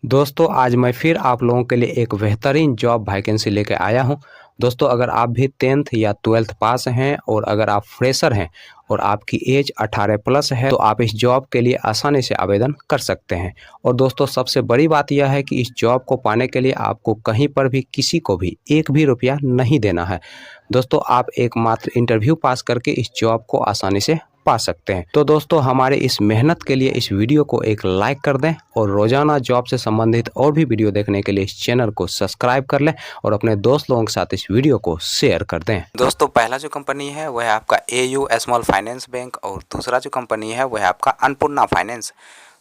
दोस्तों आज मैं फिर आप लोगों के लिए एक बेहतरीन जॉब वैकेंसी लेके आया हूं। दोस्तों अगर आप भी 10th या 12th पास हैं और अगर आप फ्रेशर हैं और आपकी एज 18 प्लस है तो आप इस जॉब के लिए आसानी से आवेदन कर सकते हैं। और दोस्तों सबसे बड़ी बात यह है कि इस जॉब को पाने के लिए आपको कहीं पर भी किसी को भी एक भी रुपया नहीं देना है। दोस्तों आप एकमात्र इंटरव्यू पास करके इस जॉब को आसानी से पा सकते हैं। तो दोस्तों हमारे इस मेहनत के लिए इस वीडियो को एक लाइक कर दें और रोजाना जॉब से संबंधित और भी वीडियो देखने के लिए इस चैनल को सब्सक्राइब कर लें और अपने दोस्त लोगों के साथ इस वीडियो को शेयर कर दें। दोस्तों पहला जो कंपनी है वह है आपका AU स्मॉल फाइनेंस बैंक और दूसरा जो कंपनी है वह है आपका अन्नपूर्णा फाइनेंस।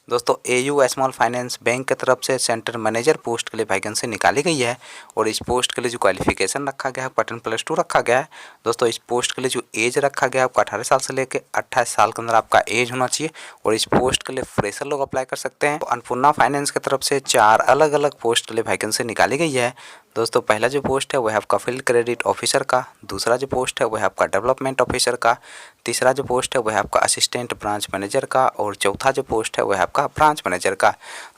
दोस्तों AU स्मॉल फाइनेंस बैंक की तरफ से सेंटर मैनेजर पोस्ट के लिए वैकेंसी निकाली गई है और इस पोस्ट के लिए जो क्वालिफिकेशन रखा गया है 10+2 रखा गया है। दोस्तों इस पोस्ट के लिए जो एज रखा गया है आपका 18 साल से लेकर 28 साल के अंदर आपका एज होना चाहिए और इस पोस्ट के लिए फ्रेशर लोग अप्लाई कर सकते हैं। तो अन्नपूर्णा फाइनेंस की तरफ से 4 अलग अलग पोस्ट के लिए वैकेंसी निकाली गई है। दोस्तों पहला जो पोस्ट है वह आपका फील्ड क्रेडिट ऑफिसर का, दूसरा जो पोस्ट है वह आपका डेवलपमेंट ऑफिसर का, तीसरा जो पोस्ट है वह आपका असिस्टेंट ब्रांच मैनेजर का और चौथा जो पोस्ट है वह आपका ब्रांच मैनेजर का।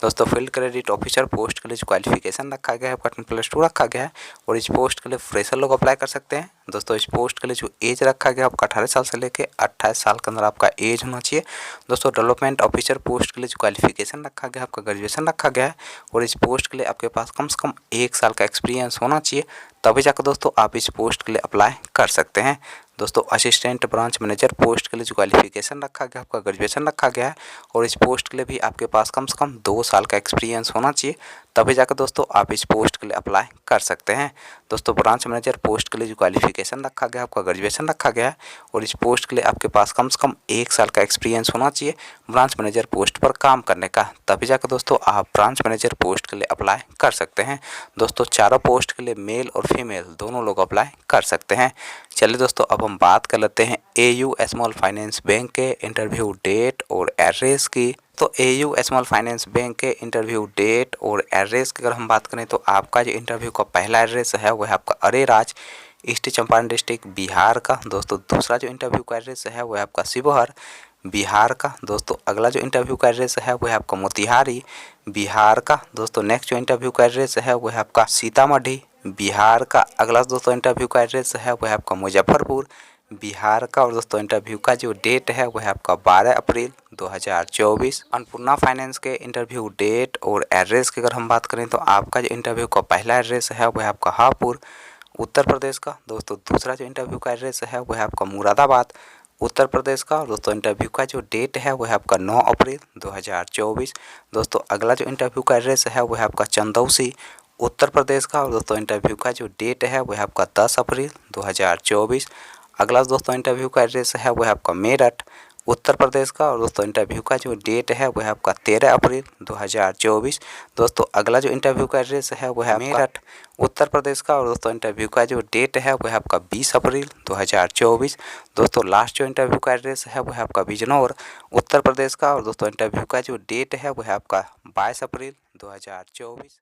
दोस्तों फील्ड क्रेडिट ऑफिसर पोस्ट के लिए जो क्वालिफिकेशन रखा गया है 10+2 रखा गया है और इस पोस्ट के लिए फ्रेशर लोग अप्लाई कर सकते हैं। दोस्तों इस पोस्ट के लिए जो एज रखा गया है आपका 18 साल से लेकर 28 साल के अंदर आपका एज होना चाहिए। दोस्तों डेवलपमेंट ऑफिसर पोस्ट के लिए जो क्वालिफिकेशन रखा गया है आपका ग्रेजुएशन रखा गया है और इस पोस्ट के लिए आपके पास कम से कम 1 साल का एक्सपीरियंस होना चाहिए, तभी जाकर दोस्तों आप इस पोस्ट के लिए अप्लाई कर सकते हैं। दोस्तों असिस्टेंट ब्रांच मैनेजर पोस्ट के लिए जो क्वालिफिकेशन रखा गया है आपका ग्रेजुएशन रखा गया है और इस पोस्ट के लिए भी आपके पास कम से कम 2 साल का एक्सपीरियंस होना चाहिए, तभी जाकर दोस्तों आप इस पोस्ट के लिए अप्लाई कर सकते हैं। दोस्तों ब्रांच मैनेजर पोस्ट के लिए जो क्वालिफिकेशन रखा गया है आपका ग्रेजुएशन रखा गया है और इस पोस्ट के लिए आपके पास कम से कम 1 साल का एक्सपीरियंस होना चाहिए ब्रांच मैनेजर पोस्ट पर काम करने का, तभी जाकर दोस्तों आप ब्रांच मैनेजर पोस्ट के लिए अप्लाई कर सकते हैं। दोस्तों चारों पोस्ट के लिए मेल और फीमेल दोनों लोग अप्लाई कर सकते हैं। चलिए दोस्तों अब हम बात कर लेते हैं AU स्मॉल फाइनेंस बैंक के इंटरव्यू डेट और एड्रेस की। तो AU स्मॉल फाइनेंस बैंक के इंटरव्यू डेट और एड्रेस की अगर हम बात करें तो आपका जो इंटरव्यू का पहला एड्रेस है वह है आपका अरेराज, ईस्ट चंपारण डिस्ट्रिक्ट बिहार का। दोस्तों दूसरा जो इंटरव्यू का एड्रेस है वह आपका शिवहर बिहार का। दोस्तों अगला जो इंटरव्यू का एड्रेस है वह आपका मोतिहारी बिहार का। दोस्तों नेक्स्ट जो इंटरव्यू का एड्रेस है वह आपका सीतामढ़ी बिहार का। अगला दोस्तों इंटरव्यू का एड्रेस है वह आपका मुजफ्फरपुर बिहार का। और दोस्तों इंटरव्यू का जो डेट है वह आपका 12 अप्रैल 2024। अन्नपूर्णा फाइनेंस के इंटरव्यू डेट और एड्रेस की अगर हम बात करें तो आपका जो इंटरव्यू का पहला एड्रेस है वह आपका हापुड़ उत्तर प्रदेश का। दोस्तों दूसरा जो इंटरव्यू का एड्रेस है वह आपका मुरादाबाद उत्तर प्रदेश का। और दोस्तों इंटरव्यू का जो डेट है वह आपका 9 अप्रैल 2024। दोस्तों अगला जो इंटरव्यू का एड्रेस है वह आपका चंदौसी उत्तर प्रदेश का। और दोस्तों इंटरव्यू का जो डेट है वह आपका 10 अप्रैल 2024। अगला दोस्तों इंटरव्यू का एड्रेस है वह आपका मेरठ उत्तर प्रदेश का। और दोस्तों इंटरव्यू का जो डेट है वह आपका 13 अप्रैल 2024। दोस्तों अगला जो इंटरव्यू का एड्रेस है वह है मेरठ उत्तर प्रदेश का। और दोस्तों इंटरव्यू का जो डेट है वह आपका 20 अप्रैल 2024। दोस्तों लास्ट जो इंटरव्यू का एड्रेस है वह आपका बिजनौर उत्तर प्रदेश का। और दोस्तों इंटरव्यू का जो डेट है वह आपका 22 अप्रैल 2024।